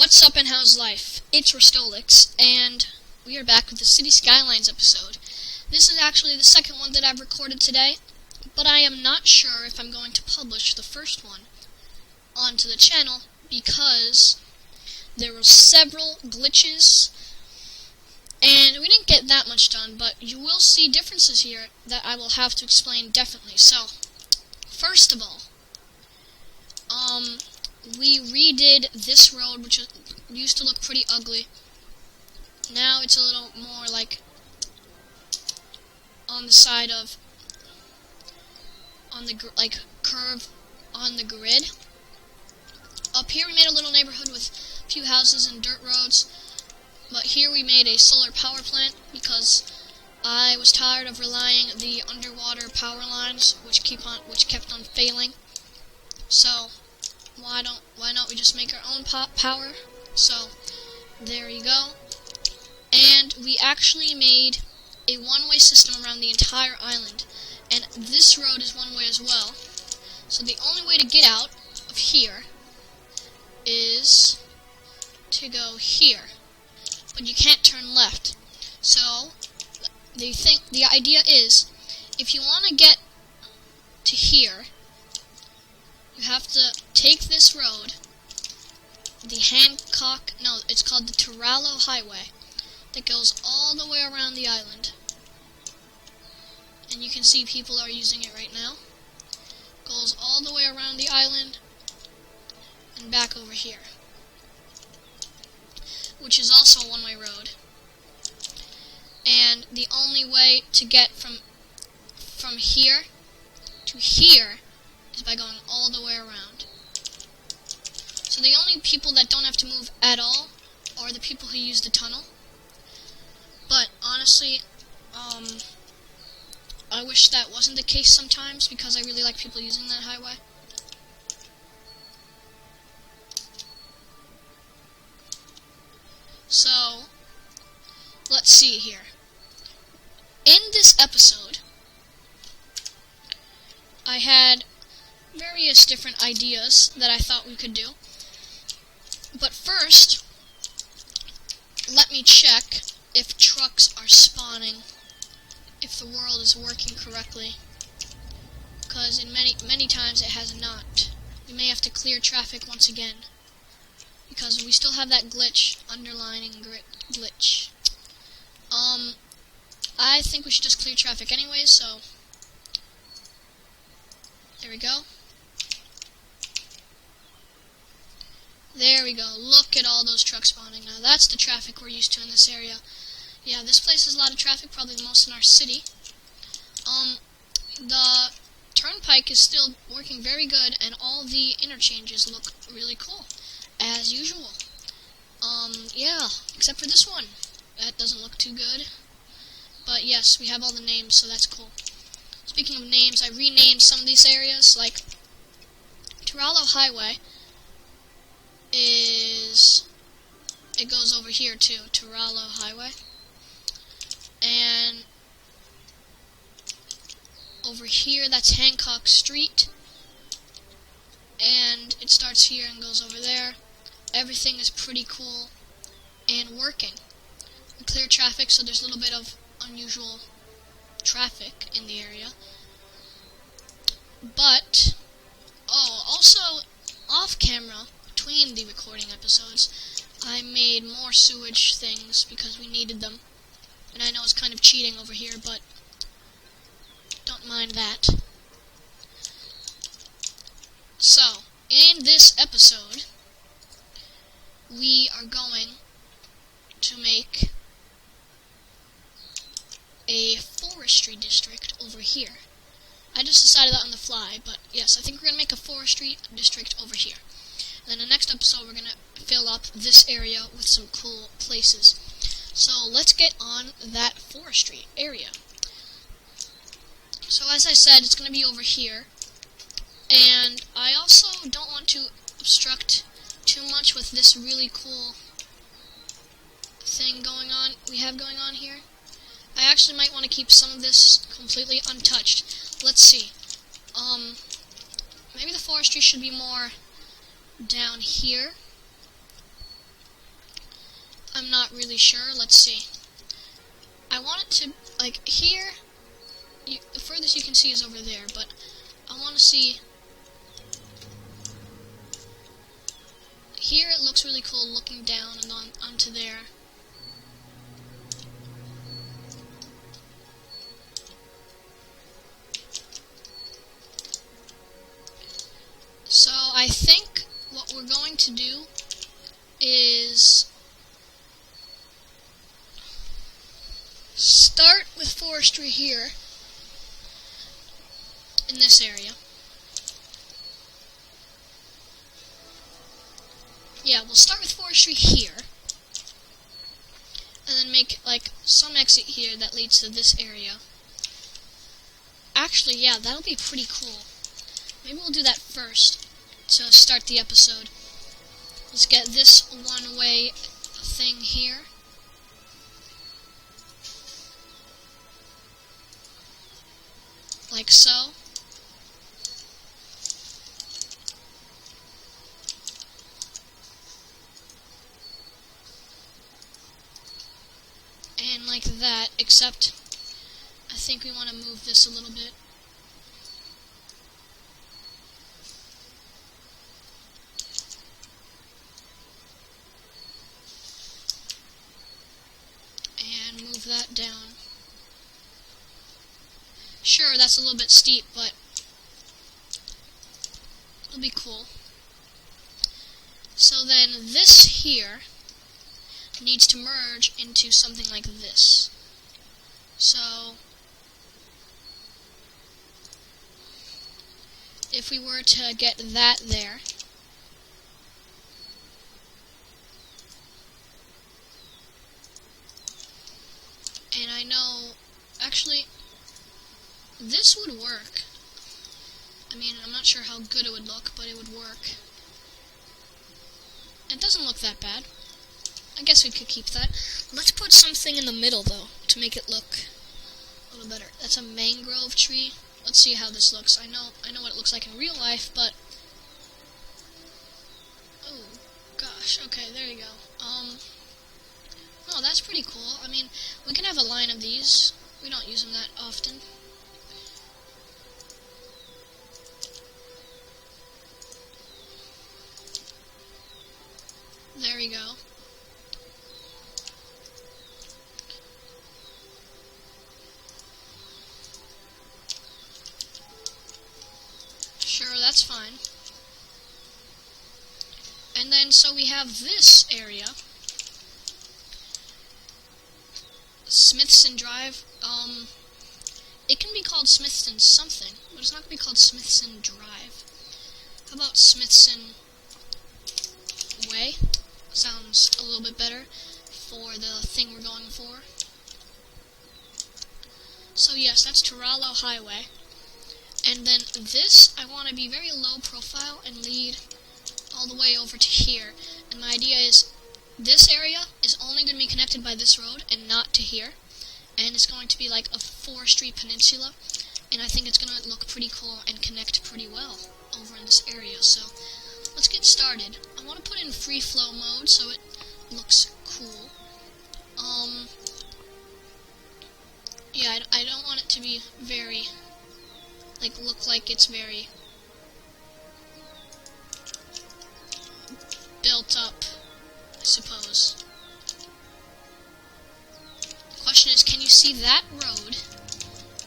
What's up and how's life? It's Restolix, and we are back with the City Skylines episode. This is actually the second one that I've recorded today, but I am not sure if I'm going to publish the first one onto the channel because there were several glitches, and we didn't get that much done, but you will see differences here that I will have to explain definitely. So, first of all, we redid this road, which used to look pretty ugly. Now it's a little more like on the side of, curve on the grid. Up here we made a little neighborhood with a few houses and dirt roads, but here we made a solar power plant because I was tired of relying the underwater power lines, which kept on failing. So why not we just make our own power? So there you go. And we actually made a one-way system around the entire island, and this road is one way as well. So the only way to get out of here is to go here, but you can't turn left. So the idea is, if you want to get to here, you have to take this road, it's called the Turalo Highway, that goes all the way around the island. And you can see people are using it right now. Goes all the way around the island and back over here, which is also a one-way road. And the only way to get from here to here is by going all the way around. So the only people that don't have to move at all are the people who use the tunnel. But honestly, I wish that wasn't the case sometimes, because I really like people using that highway. So, let's see here. In this episode, I had various different ideas that I thought we could do. But first, let me check if trucks are spawning, if the world is working correctly, because in many times it has not. We may have to clear traffic once again, because we still have that glitch, underlining glitch. I think we should just clear traffic anyway, so there we go. There we go. Look at all those trucks spawning now. That's the traffic we're used to in this area. Yeah, this place has a lot of traffic, probably the most in our city. The turnpike is still working very good, and all the interchanges look really cool, as usual. Yeah, except for this one. That doesn't look too good. But yes, we have all the names, so that's cool. Speaking of names, I renamed some of these areas, like Turalo Highway it goes over here too, Turalo Highway. And over here, that's Hancock Street. And it starts here and goes over there. Everything is pretty cool and working. We clear traffic, so there's a little bit of unusual traffic in the area. But, also, off camera, between the recording episodes, I made more sewage things because we needed them. And I know it's kind of cheating over here, but don't mind that. So, in this episode, we are going to make a forestry district over here. I just decided that on the fly, but yes, I think we're going to make a forestry district over here. And then the next episode, we're going to fill up this area with some cool places. So let's get on that forestry area. So as I said, it's going to be over here. And I also don't want to obstruct too much with this really cool thing we have going on here. I actually might want to keep some of this completely untouched. Let's see. Maybe the forestry should be more down here. I'm not really sure. Let's see. I want it to, like, here, the furthest you can see is over there, but I want to see, here it looks really cool looking down and onto there. So I think what we're going to do is start with forestry here in this area. Yeah, we'll start with forestry here, and then make like some exit here that leads to this area. Actually, yeah, that'll be pretty cool. Maybe we'll do that first to start the episode. Let's get this one-way thing here. Like so. And like that, except I think we want to move this a little bit. And move that down. Sure, that's a little bit steep, but it'll be cool. So then this here needs to merge into something like this. So if we were to get that there, and I know, actually, this would work. I mean, I'm not sure how good it would look, but it would work. It doesn't look that bad. I guess we could keep that. Let's put something in the middle, though, to make it look a little better. That's a mangrove tree. Let's see how this looks. I know what it looks like in real life, but oh gosh. Okay, there you go. Oh, that's pretty cool. I mean, we can have a line of these. We don't use them that often. There we go. Sure, that's fine. And then, so we have this area. Smithson Drive. It can be called Smithson something, but it's not going to be called Smithson Drive. How about Smithson Way? Sounds a little bit better for the thing we're going for. So yes, that's Turalo Highway. And then this, I want to be very low profile and lead all the way over to here. And my idea is, this area is only going to be connected by this road and not to here. And it's going to be like a forestry peninsula. And I think it's going to look pretty cool and connect pretty well over in this area. So let's get started. I want to put in free flow mode so it looks cool. Yeah, I don't want it to be very, like, look like it's very built up, I suppose. The question is, can you see that road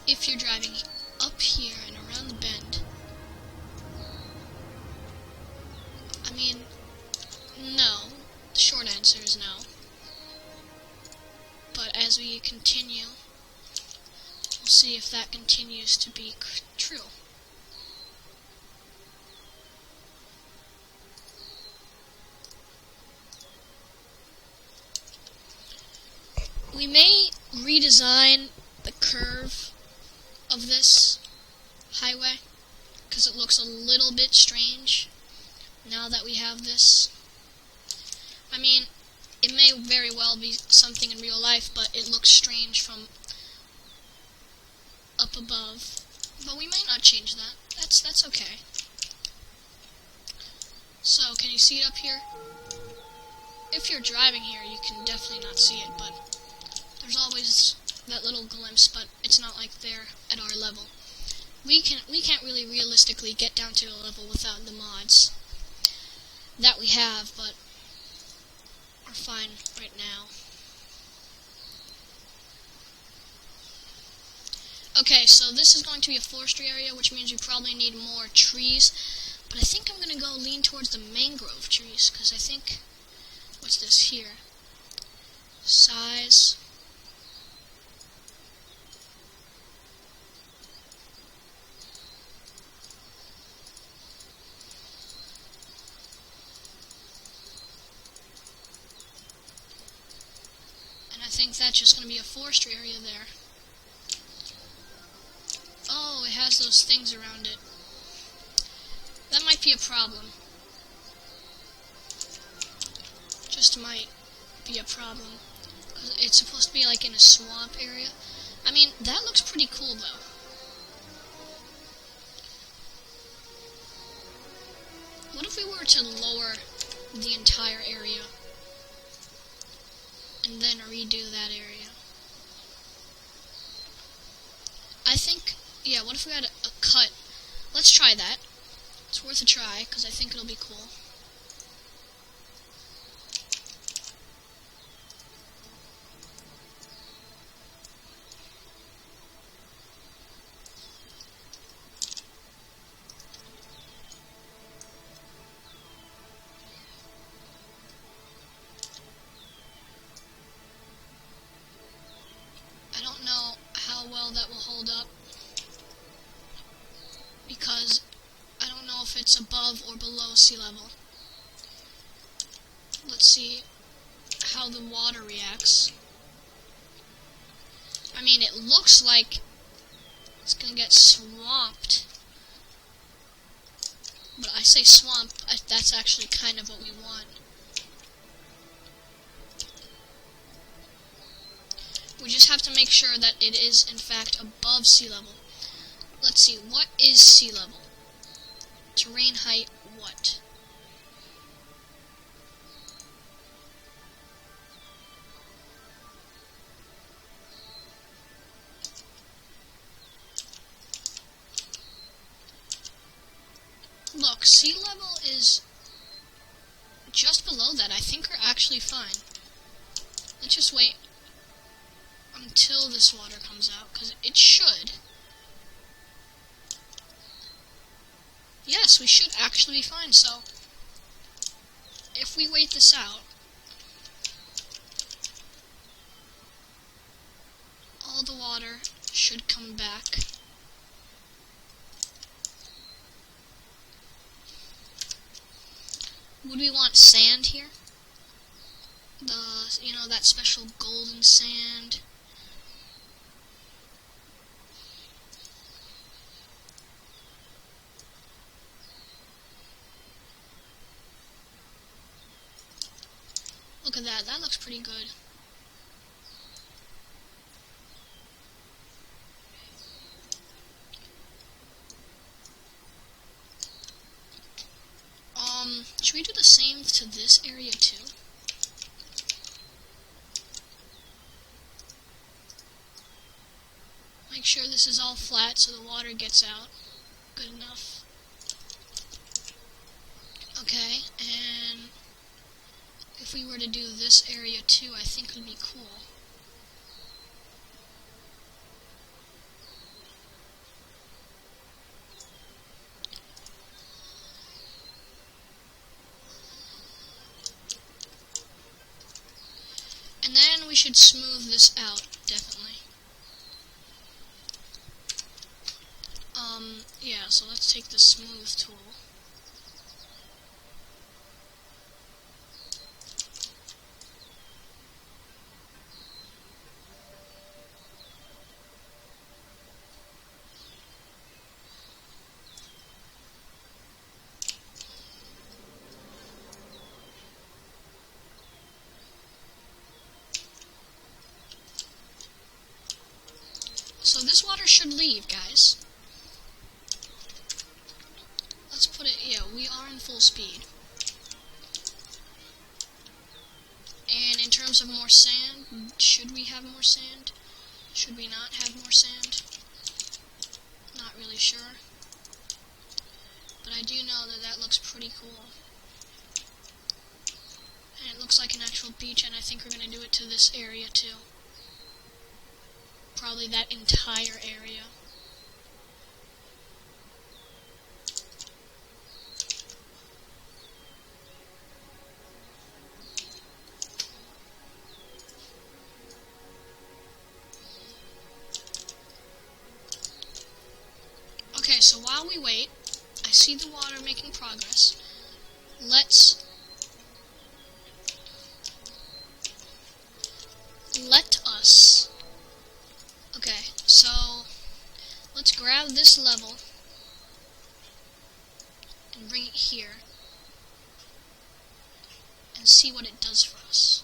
if you're driving up here and around the bend? I mean, no. The short answer is no. But as we continue, we'll see if that continues to be true. We may redesign the curve of this highway, because it looks a little bit strange now that we have this. I mean, it may very well be something in real life, but it looks strange from up above. But we might not change that. That's okay. So, can you see it up here? if you're driving here, you can definitely not see it, but there's always that little glimpse, but it's not like they're at our level. We can't really realistically get down to a level without the mods that we have, but we're fine right now. Okay, so this is going to be a forestry area, which means we probably need more trees, but I think I'm going to go lean towards the mangrove trees, because I think, what's this here? Size. And I think that's just going to be a forestry area there. Oh, it has those things around it. That might be a problem. Just might be a problem. 'Cause it's supposed to be like in a swamp area. I mean, that looks pretty cool though. What if we were to lower the entire area and then redo that area? I think, yeah, what if we had a cut? Let's try that. It's worth a try, because I think it'll be cool. I don't know how well that will hold up, because I don't know if it's above or below sea level. Let's see how the water reacts. I mean, it looks like it's gonna get swamped. But I say swamp, that's actually kind of what we want. We just have to make sure that it is, in fact, above sea level. Let's see, what is sea level? Terrain height, what? Look, sea level is just below that. I think we're actually fine. Let's just wait until this water comes out, because it should. Yes, we should actually be fine, so if we wait this out, all the water should come back. Would we want sand here? That special golden sand. Look at that, that looks pretty good. Should we do the same to this area too? Make sure this is all flat so the water gets out. Good enough. Okay, and if we were to do this area too, I think it would be cool. And then we should smooth this out, definitely. Yeah, so let's take the smooth tool. So this water should leave, guys. Let's put it, yeah, we are in full speed. terms of more sand, should we have more sand? Should we not have more sand? Not really sure. But I do know that that looks pretty cool. And it looks like an actual beach, and I think we're going to do it to this area too. Probably that entire area. Okay, so while we wait, I see the water making progress. Let us. Okay, so let's grab this level and bring it here and see what it does for us.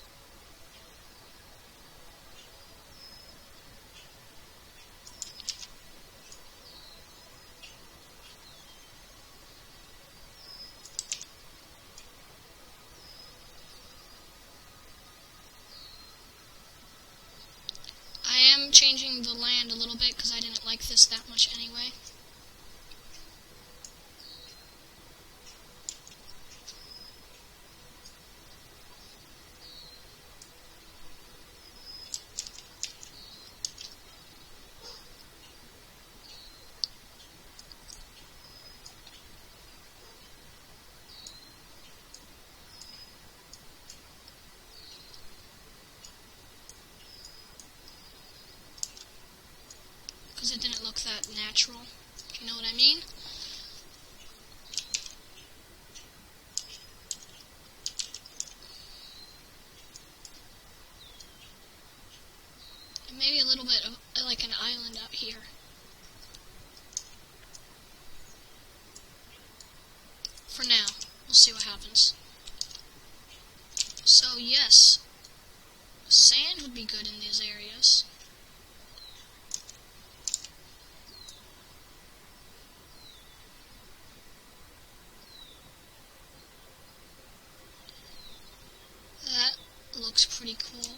I am changing the land a little bit because I didn't like this that much anyway. Because it didn't look that natural. Do you know what I mean? And maybe a little bit of like an island out here. For now, we'll see what happens. So yes, sand would be good in these areas. Looks pretty cool.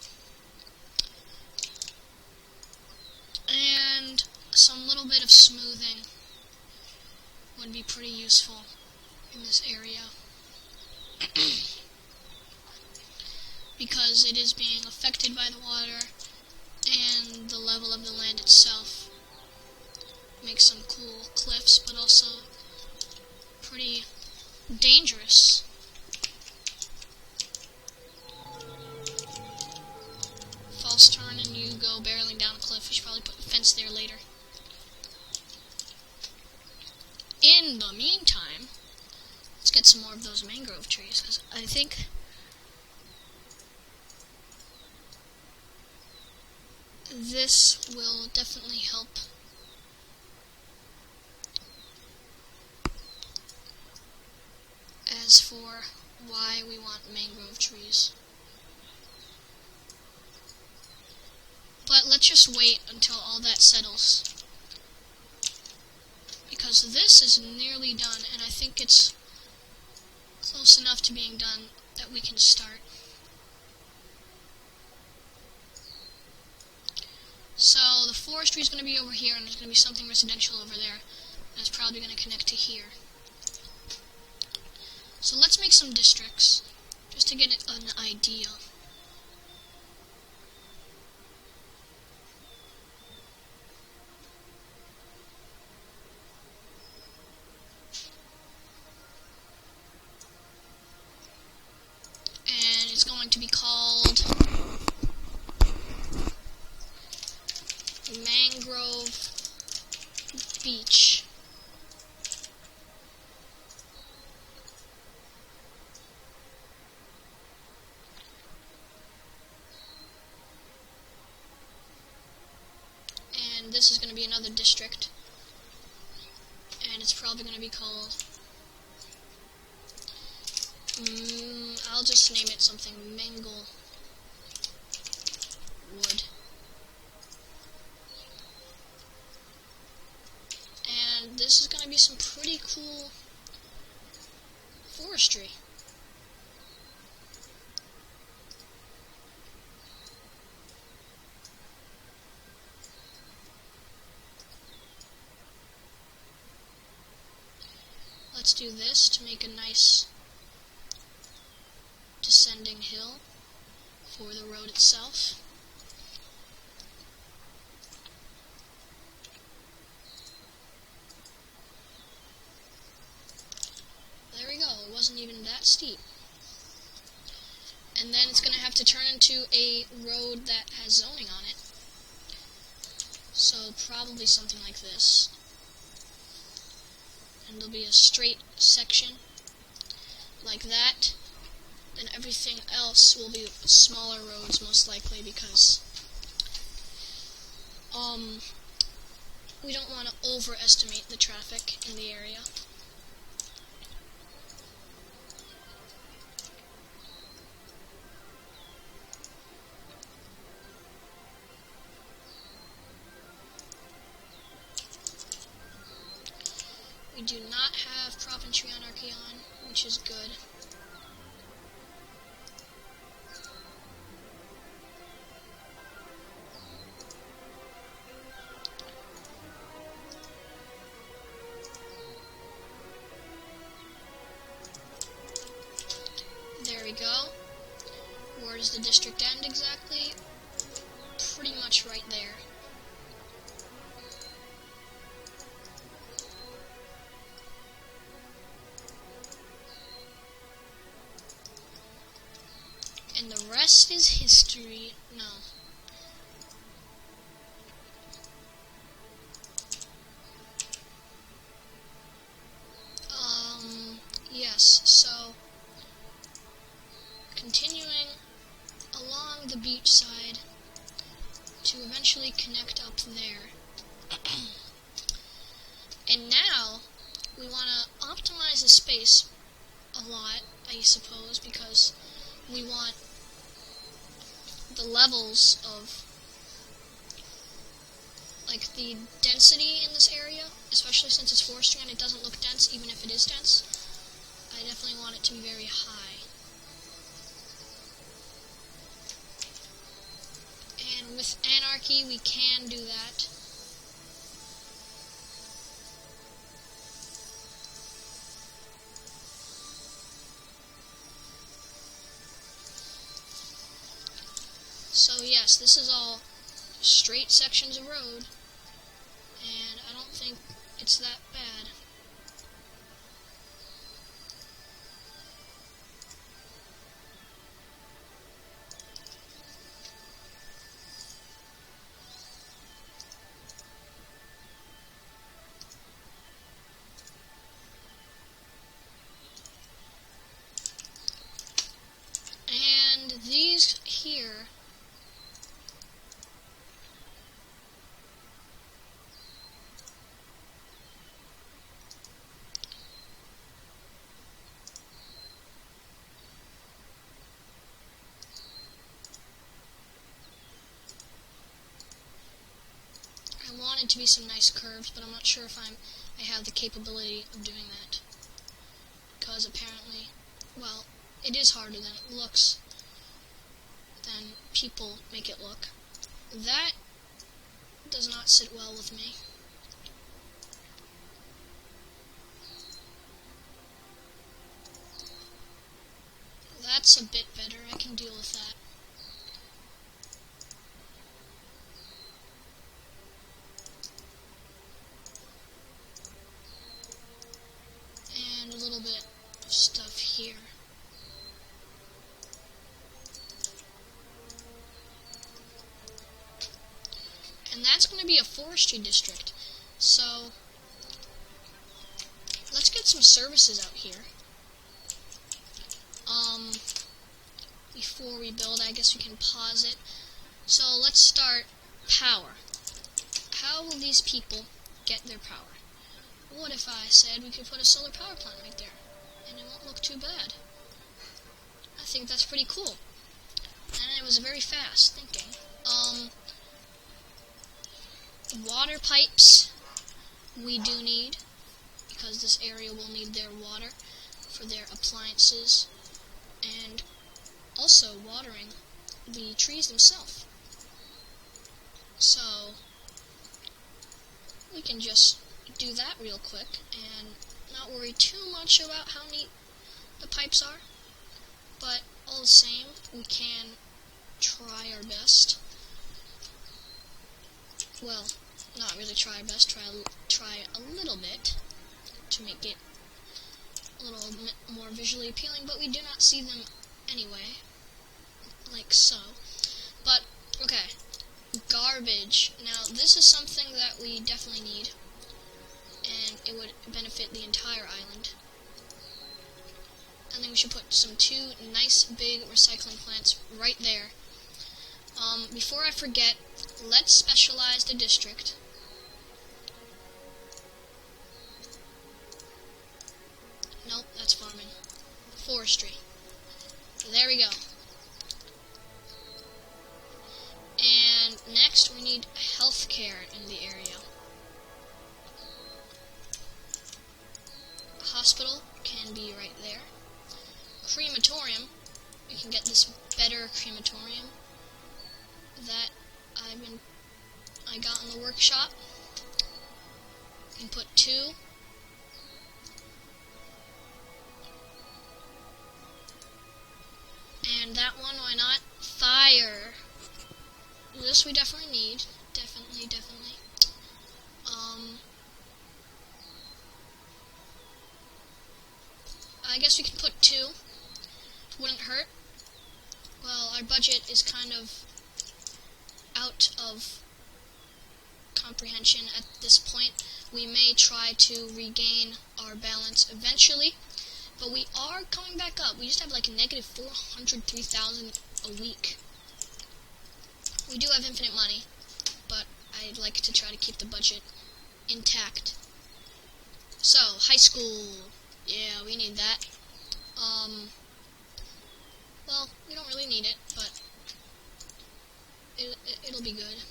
And some little bit of smoothing would be pretty useful in this area. Because it is being affected by the water and the level of the land itself. Makes some cool cliffs, but also pretty dangerous. False turn and you go barreling down a cliff. We should probably put a fence there later. In the meantime, let's get some more of those mangrove trees, because I think this will definitely help. As for why we want mangrove trees. But let's just wait until all that settles. Because this is nearly done, and I think it's close enough to being done that we can start. So the forestry is going to be over here, and there's going to be something residential over there. That's probably going to connect to here. So let's make some districts, just to get an idea. And it's going to be called Mangrove Beach. And this is going to be another district. And it's probably going to be called... I'll just name it something Manglewood. And this is going to be some pretty cool forestry. let's do this to make a nice descending hill for the road itself. There we go, it wasn't even that steep. And then it's going to have to turn into a road that has zoning on it. So probably something like this. And there'll be a straight section like that. Then everything else will be smaller roads most likely because we don't want to overestimate the traffic in the area. We do not have crop and tree anarchy on, which is good. There we go. Where does the district end exactly? Pretty much right there. And the rest is history. No. Yes, so continuing along the beach side to eventually connect up there. And now we want to optimize the space a lot, I suppose, because we want the levels of, like, the density in this area, especially since it's forestry and it doesn't look dense even if it is dense. I definitely want it to be very high. And with anarchy we can do that. So yes, this is all straight sections of road, and I don't think it's that bad. And these here I wanted to be some nice curves, but I'm not sure if I have the capability of doing that. Because apparently, well, it is harder than it looks, than people make it look. That does not sit well with me. That's a bit better, I can deal with that. And a little bit of stuff here. And that's going to be a forestry district. So let's get some services out here. Before we build, I guess we can pause it. So let's start power. How will these people get their power? What if I said we could put a solar power plant right there? And it won't look too bad. I think that's pretty cool. And it was very fast thinking. Water pipes we do need, because this area will need their water for their appliances, and also watering the trees themselves. So we can just do that real quick and not worry too much about how neat the pipes are, but all the same, we can try our best. Well, not really try our best, try a little bit to make it a little bit more visually appealing, but we do not see them anyway, like so. But, okay, garbage. Now, this is something that we definitely need, and it would benefit the entire island. And then we should put two nice big recycling plants right there. Before I forget, let's specialize the district. Nope, that's farming. Forestry. There we go. And next we need healthcare in the area. Hospital can be right there. Crematorium, we can get this better crematorium that I got in the workshop. We can put 2. And that one, why not? Fire. This we definitely need. Definitely. I guess we could put 2. Wouldn't hurt. Well, our budget is kind of out of comprehension at this point. We may try to regain our balance eventually, but we are coming back up. We just have like a negative 403,000 a week. We do have infinite money, but I'd like to try to keep the budget intact. So, high school. Yeah, we need that. Well, we don't really need it, but it'll be good.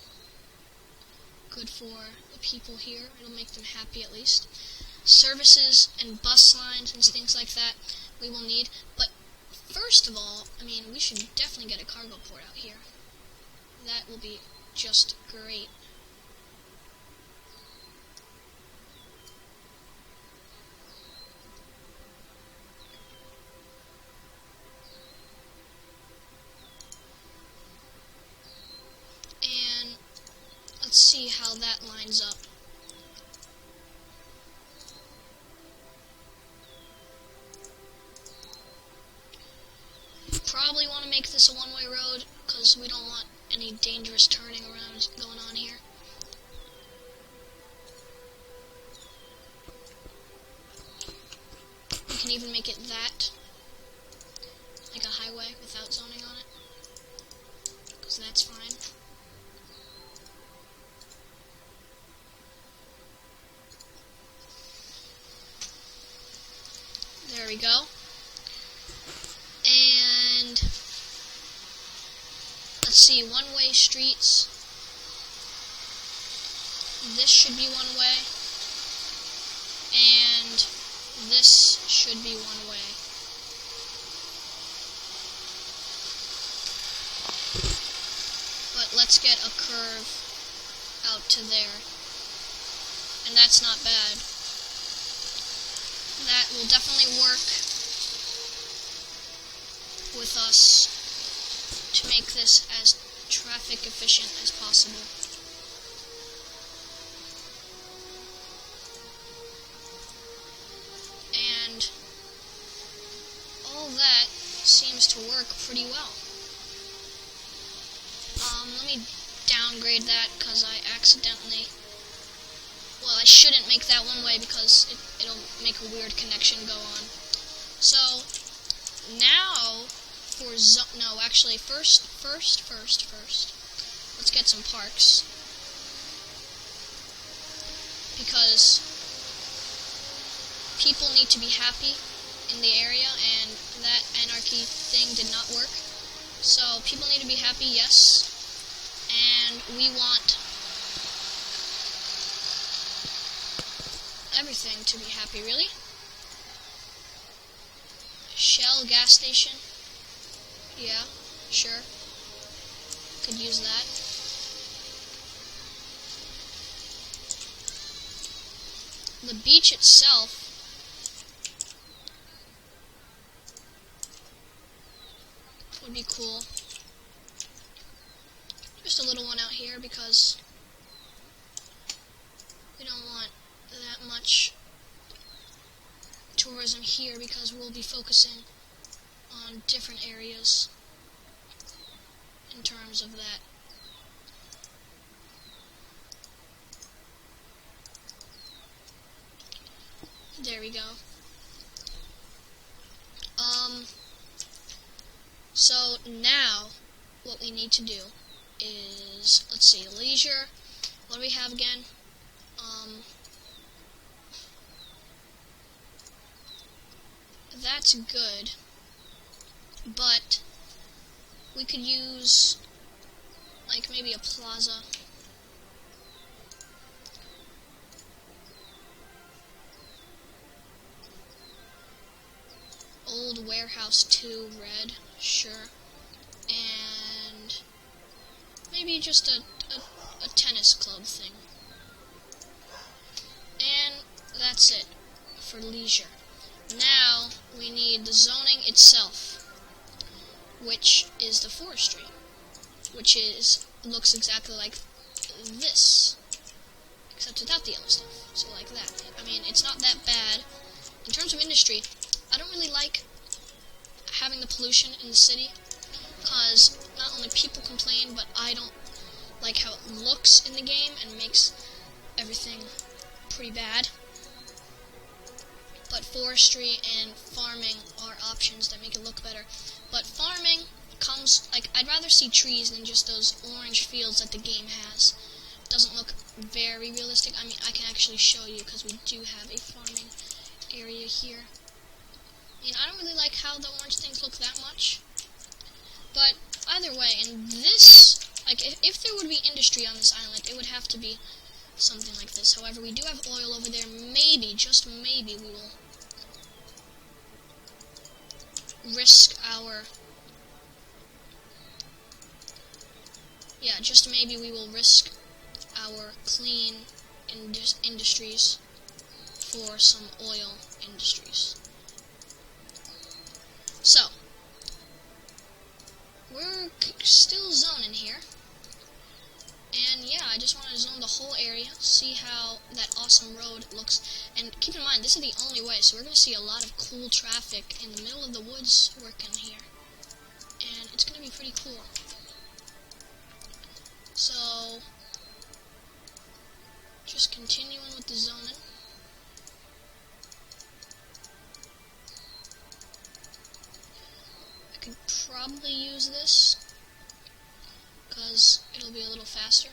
Good for the people here. It'll make them happy at least. Services and bus lines and things like that we will need. But first of all, I mean, we should definitely get a cargo port out here. That will be just great. And let's see how that lines up. Probably want to make this a one-way road because we don't want any dangerous turning around going on here. We can even make it that, like a highway without zoning on it, because that's fine. There we go. And let's see, one-way streets. This should be one way, and this should be one way. But let's get a curve out to there, and that's not bad. That will definitely work with us to make this as traffic efficient as possible. And all that seems to work pretty well. Let me downgrade that because I accidentally... Well, I shouldn't make that one way because it'll make a weird connection go on. So, now, first, let's get some parks. Because people need to be happy in the area, and that anarchy thing did not work. So, people need to be happy, yes. And we want everything to be happy, really. Shell gas station. Yeah, sure. Could use that. The beach itself would be cool. Just a little one out here because we don't want that much tourism here because we'll be focusing on different areas in terms of that. There we go. So now what we need to do is, let's see, leisure. What do we have again? That's good, but we could use like maybe a plaza. Old warehouse 2 red, sure. And maybe just a tennis club thing. And that's it for leisure. Now we need the zoning itself, which is the forestry, which looks exactly like this, except without the yellow stuff. So like that. I mean, it's not that bad. In terms of industry, I don't really like having the pollution in the city, because not only people complain, but I don't like how it looks in the game and makes everything pretty bad. But forestry and farming are options that make it look better. But farming comes, like, I'd rather see trees than just those orange fields that the game has. It doesn't look very realistic. I mean, I can actually show you because we do have a farming area here. I mean, I don't really like how the orange things look that much. But either way, in this, like, if there would be industry on this island, it would have to be something like this. However, we do have oil over there. Maybe, just maybe, we will risk our... Yeah, just maybe we will risk our clean industries for some oil industries. So, we're still zoning here. And yeah, I just want to zone the whole area, see how that awesome road looks. And keep in mind, this is the only way, so we're going to see a lot of cool traffic in the middle of the woods working here. And it's going to be pretty cool. So, just continuing with the zoning. I could probably use this, because it'll be a little faster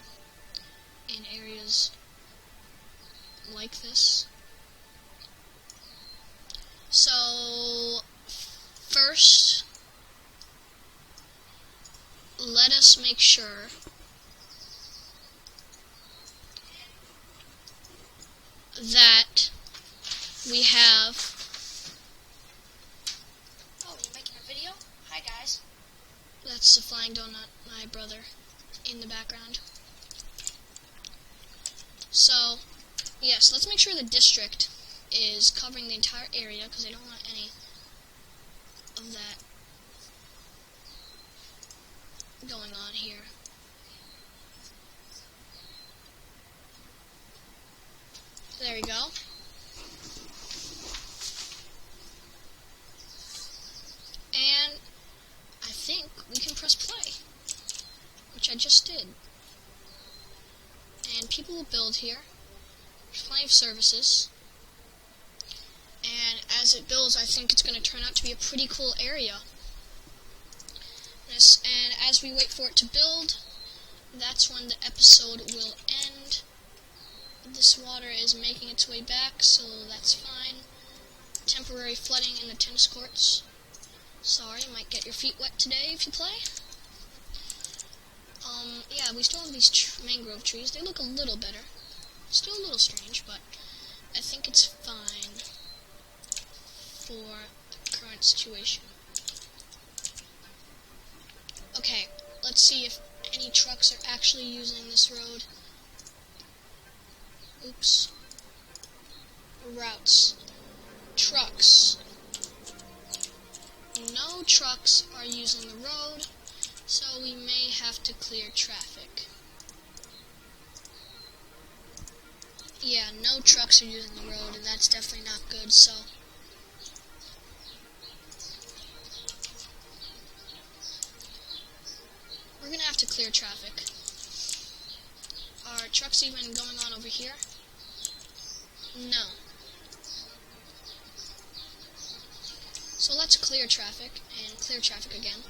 in areas like this. So, first, let us make sure that we have... Oh, you're making a video? Hi, guys. That's the Flying Donut, my brother, in the background. So, yes, let's make sure the district is covering the entire area, because I don't want any of that going on here. There we go. And I think we can press play, which I just did. And people will build here. There's plenty of services. And as it builds, I think it's going to turn out to be a pretty cool area. And as we wait for it to build, that's when the episode will end. This water is making its way back, so that's fine. Temporary flooding in the tennis courts. Sorry, you might get your feet wet today if you play. Yeah, we still have these mangrove trees. They look a little better. Still a little strange, but I think it's fine for the current situation. Okay, let's see if any trucks are actually using this road. Oops. Routes. Trucks. no trucks are using the road, so we may have to clear traffic. Yeah, no trucks are using the road, and that's definitely not good, so we're gonna have to clear traffic. Are trucks even going on over here? No. So let's clear traffic, and clear traffic again,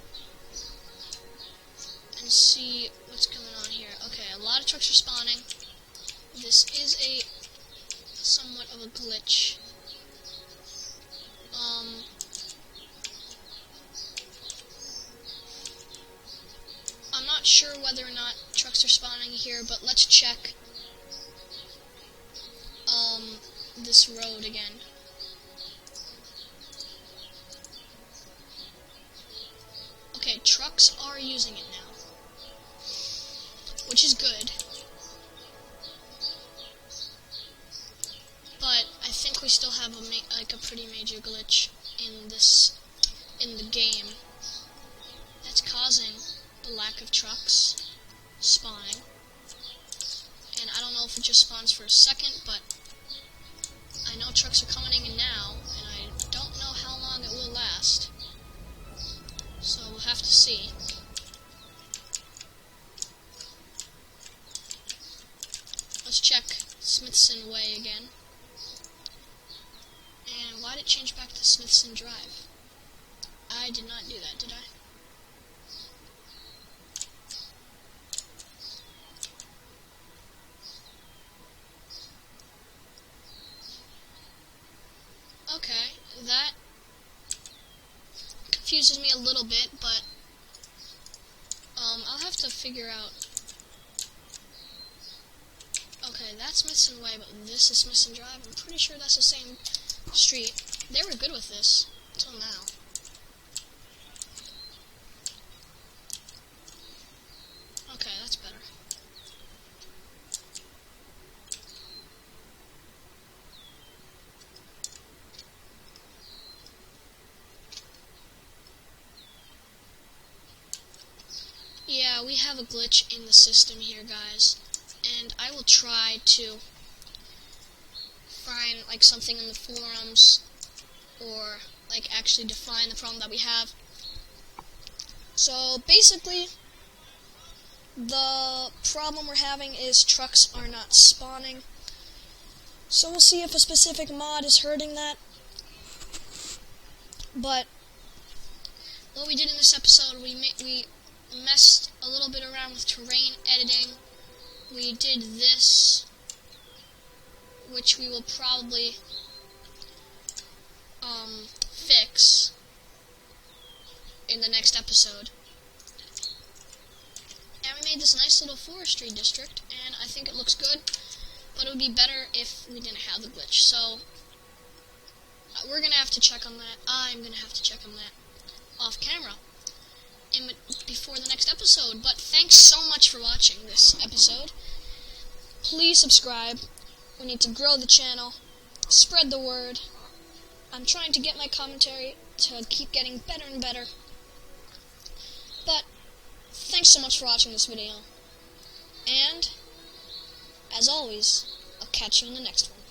and see what's going on here. Okay, a lot of trucks are spawning. This is a somewhat of a glitch. I'm not sure whether or not trucks are spawning here, but let's check this road again. Okay, trucks are using it now, which is good. But I think we still have a pretty major glitch in the game that's causing the lack of trucks spawning. And I don't know if it just spawns for a second, but I know trucks are coming in now, and I don't know how long it will last. So we'll have to see. Let's check Smithson Way again. And why did it change back to Smithson Drive? I did not do that, did I? Okay, that confuses me a little bit, but I'll have to figure out. Okay, that's Smithson Way, but this is Smithson Drive. I'm pretty sure that's the same street. They were good with this until now. Okay, that's better. Yeah, we have a glitch in the system here, guys, and I will try to find like something in the forums or like actually define the problem that we have. So basically, the problem we're having is trucks are not spawning. So we'll see if a specific mod is hurting that. But what we did in this episode, we messed a little bit around with terrain editing. We did this, which we will probably fix in the next episode. And we made this nice little forestry district, and I think it looks good, but it would be better if we didn't have the glitch. So we're going to have to check on that. I'm going to have to check on that off camera before the next episode. But thanks so much for watching this episode. Please subscribe. We need to grow the channel, spread the word. I'm trying to get my commentary to keep getting better and better. But thanks so much for watching this video. And as always, I'll catch you in the next one.